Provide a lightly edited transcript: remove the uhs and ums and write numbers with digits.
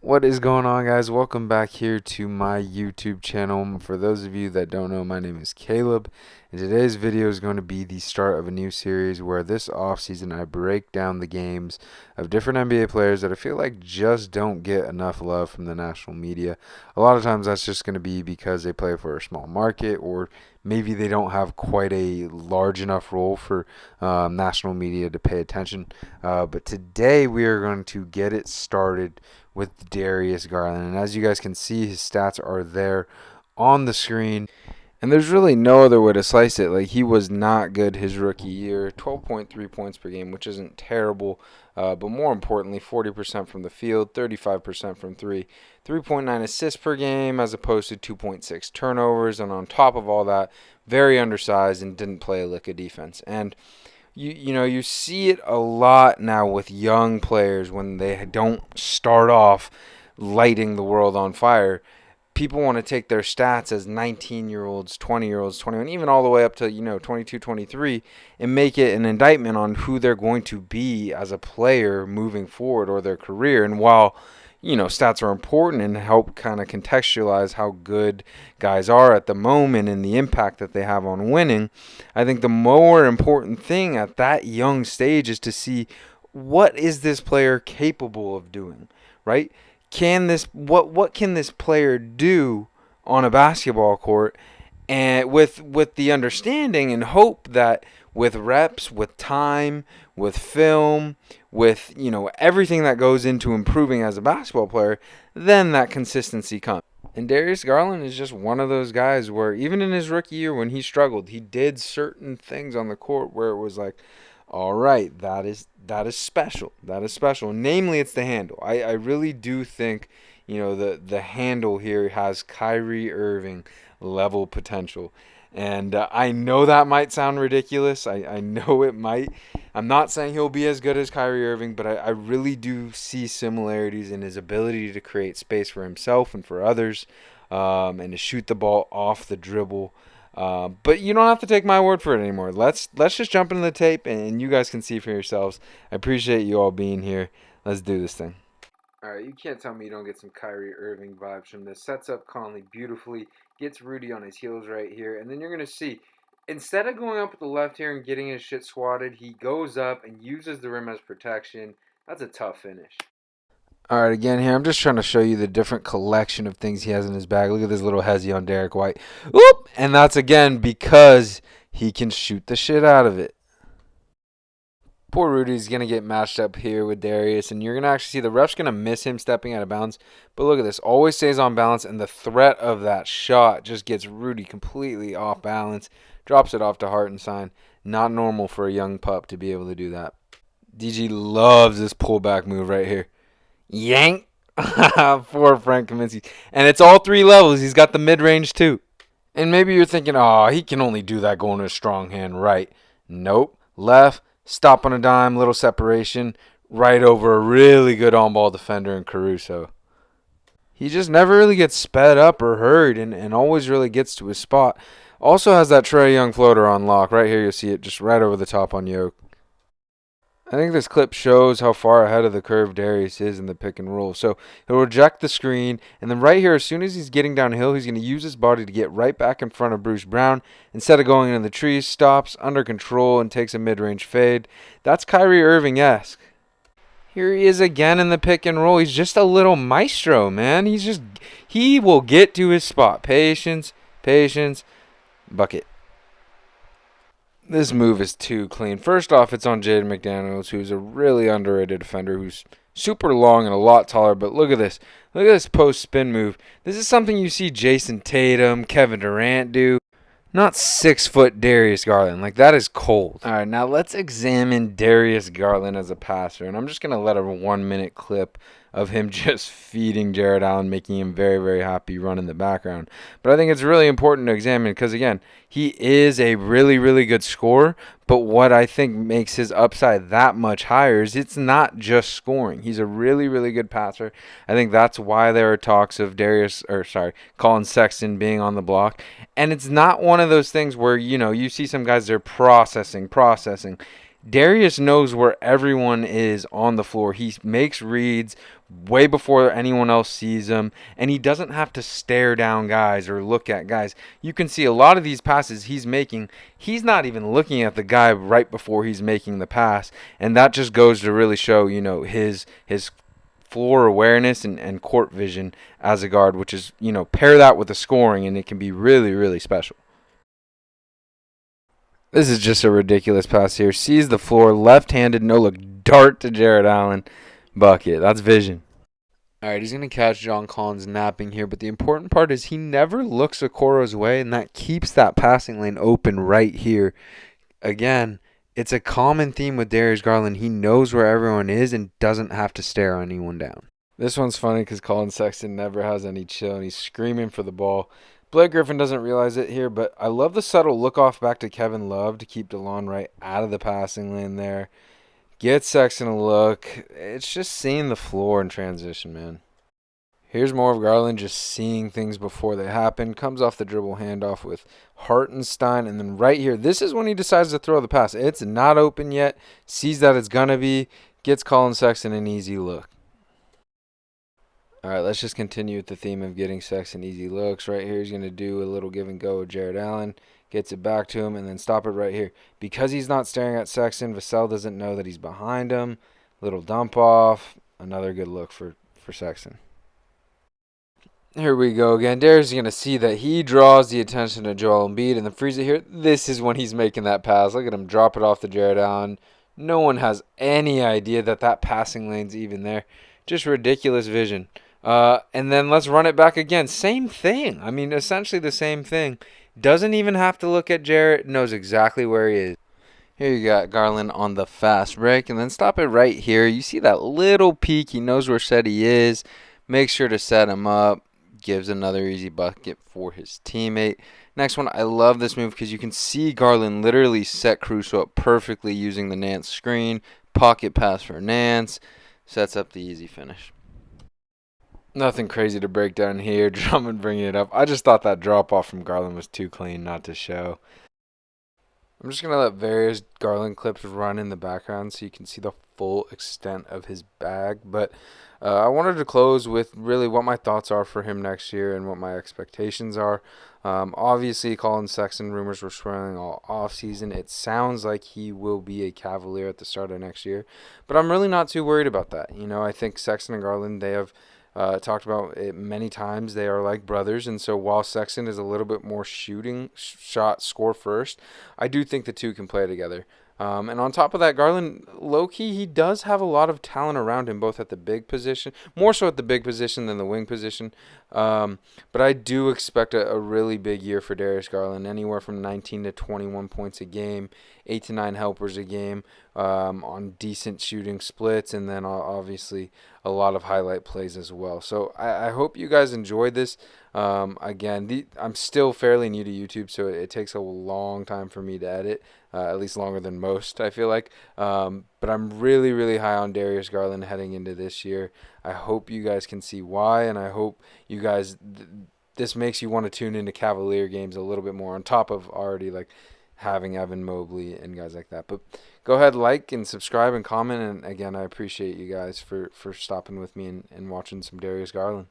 What is going on, guys? Welcome back here to my YouTube channel. For those of you that don't know, my name is Caleb, and today's video is going to be the start of a new series where this offseason I break down the games of different NBA players that I feel like just don't get enough love from the national media. A lot of times that's just going to be because they play for a small market, or maybe they don't have quite a large enough role for national media to pay attention. But today we are going to get it started with Darius Garland. And as you guys can see, his stats are there on the screen. And there's really no other way to slice it. Like, he was not good his rookie year. 12.3 points per game, which isn't terrible. But more importantly, 40% from the field, 35% from three. 3.9 assists per game as opposed to 2.6 turnovers. And on top of all that, very undersized and didn't play a lick of defense. And you see it a lot now with young players when they don't start off lighting the world on fire. People want to take their stats as 19-year-olds, 20-year-olds, 21, even all the way up to 22, 23, and make it an indictment on who they're going to be as a player moving forward or their career. And while stats are important and help kind of contextualize how good guys are at the moment and the impact that they have on winning, I think the more important thing at that young stage is to see what is this player capable of doing, right? What can this player do on a basketball court, and with the understanding and hope that with reps, with time, with film, with everything that goes into improving as a basketball player, then that consistency comes. And Darius Garland is just one of those guys where even in his rookie year when he struggled, he did certain things on the court where it was like, all right, that is special. That is special. Namely, it's the handle. I really do think the handle here has Kyrie Irving level potential. And I know that might sound ridiculous. I know it might. I'm not saying he'll be as good as Kyrie Irving, but I really do see similarities in his ability to create space for himself and for others, and to shoot the ball off the dribble. But you don't have to take my word for it anymore. Let's just jump into the tape, and you guys can see for yourselves. I appreciate you all being here. Let's do this thing. All right, you can't tell me you don't get some Kyrie Irving vibes from this. Sets up Conley beautifully, gets Rudy on his heels right here, and then you're going to see, instead of going up with the left here and getting his shit swatted, he goes up and uses the rim as protection. That's a tough finish. All right, again here, I'm just trying to show you the different collection of things he has in his bag. Look at this little hezzy on Derek White. Whoop! And that's, again, because he can shoot the shit out of it. Poor Rudy's going to get matched up here with Darius, and you're going to actually see the ref's going to miss him stepping out of bounds. But look at this. Always stays on balance, and the threat of that shot just gets Rudy completely off balance. Drops it off to Hartenstein. Not normal for a young pup to be able to do that. DG loves this pullback move right here. Yank. For Frank Kaminsky. And it's all three levels. He's got the mid-range too. And maybe you're thinking, oh, he can only do that going to a strong hand right. Nope. Left. Stop on a dime. Little separation. Right over a really good on-ball defender in Caruso. He just never really gets sped up or hurried and always really gets to his spot. Also has that Trae Young floater on lock. Right here you'll see it just right over the top on Yoke. I think this clip shows how far ahead of the curve Darius is in the pick and roll. So he'll reject the screen, and then right here, as soon as he's getting downhill, he's going to use his body to get right back in front of Bruce Brown. Instead of going into the trees, stops, under control, and takes a mid-range fade. That's Kyrie Irving-esque. Here he is again in the pick and roll. He's just a little maestro, man. He will get to his spot. Patience, patience, bucket. This move is too clean. First off, it's on Jaden McDaniels, who's a really underrated defender who's super long and a lot taller. But look at this. Look at this post-spin move. This is something you see Jason Tatum, Kevin Durant do. Not 6-foot Darius Garland. Like, that is cold. All right, now let's examine Darius Garland as a passer. And I'm just going to let a 1-minute clip of him just feeding Jared Allen, making him very, very happy run in the background. But I think it's really important to examine because, again, he is a really, really good scorer. But what I think makes his upside that much higher is it's not just scoring. He's a really, really good passer. I think that's why there are talks of Colin Sexton being on the block. And it's not one of those things where, you see some guys, they're processing. Darius knows where everyone is on the floor. He makes reads way before anyone else sees him, and he doesn't have to stare down guys or look at guys. You can see a lot of these passes he's making, he's not even looking at the guy right before he's making the pass, and that just goes to really show, his floor awareness and court vision as a guard, which is, pair that with the scoring, and it can be really, really special. This is just a ridiculous pass here. Sees the floor, left-handed, no look, dart to Jared Allen. Bucket. That's vision. All right, he's going to catch John Collins napping here, but the important part is he never looks Okoro's way, and that keeps that passing lane open right here. Again, it's a common theme with Darius Garland. He knows where everyone is and doesn't have to stare anyone down. This one's funny because Colin Sexton never has any chill, and he's screaming for the ball. Blake Griffin doesn't realize it here, but I love the subtle look off back to Kevin Love to keep DeLon right out of the passing lane there. Get Sexton a look. It's just seeing the floor in transition, man. Here's more of Garland just seeing things before they happen. Comes off the dribble handoff with Hartenstein. And then right here, this is when he decides to throw the pass. It's not open yet. Sees that it's going to be. Gets Colin Sexton an easy look. All right, let's just continue with the theme of getting Sexton easy looks. Right here, he's going to do a little give and go with Jared Allen. Gets it back to him, and then stop it right here. Because he's not staring at Sexton, Vassell doesn't know that he's behind him. Little dump off. Another good look for Sexton. Here we go again. Darius is going to see that he draws the attention of Joel Embiid, and then frees it here. This is when he's making that pass. Look at him drop it off to Jared Allen. No one has any idea that passing lane's even there. Just ridiculous vision. And then let's run it back again. Same thing. I mean, essentially the same thing. Doesn't even have to look at Jarrett. Knows exactly where he is. Here you got Garland on the fast break. And then stop it right here. You see that little peek. He knows where Shetty is. Makes sure to set him up. Gives another easy bucket for his teammate. Next one, I love this move because you can see Garland literally set Caruso up perfectly using the Nance screen. Pocket pass for Nance. Sets up the easy finish. Nothing crazy to break down here. Drummond bringing it up. I just thought that drop off from Garland was too clean not to show. I'm just going to let various Garland clips run in the background so you can see the full extent of his bag. But I wanted to close with really what my thoughts are for him next year and what my expectations are. Obviously, Colin Sexton rumors were swirling all offseason. It sounds like he will be a Cavalier at the start of next year. But I'm really not too worried about that. I think Sexton and Garland, they have talked about it many times. They are like brothers, and so while Sexton is a little bit more shooting shot score first, I do think the two can play together. And on top of that, Garland, low-key, he does have a lot of talent around him, both at the big position, more so at the big position than the wing position. But I do expect a really big year for Darius Garland, anywhere from 19 to 21 points a game, 8 to 9 helpers a game, on decent shooting splits, and then obviously a lot of highlight plays as well. So I hope you guys enjoyed this. Again, I'm still fairly new to YouTube, so it takes a long time for me to edit, at least longer than most, I feel like. But I'm really, really high on Darius Garland heading into this year. I hope you guys can see why, and I hope you guys this makes you want to tune into Cavalier games a little bit more on top of already like having Evan Mobley and guys like that. But go ahead, like and subscribe and comment. And again, I appreciate you guys for stopping with me and watching some Darius Garland.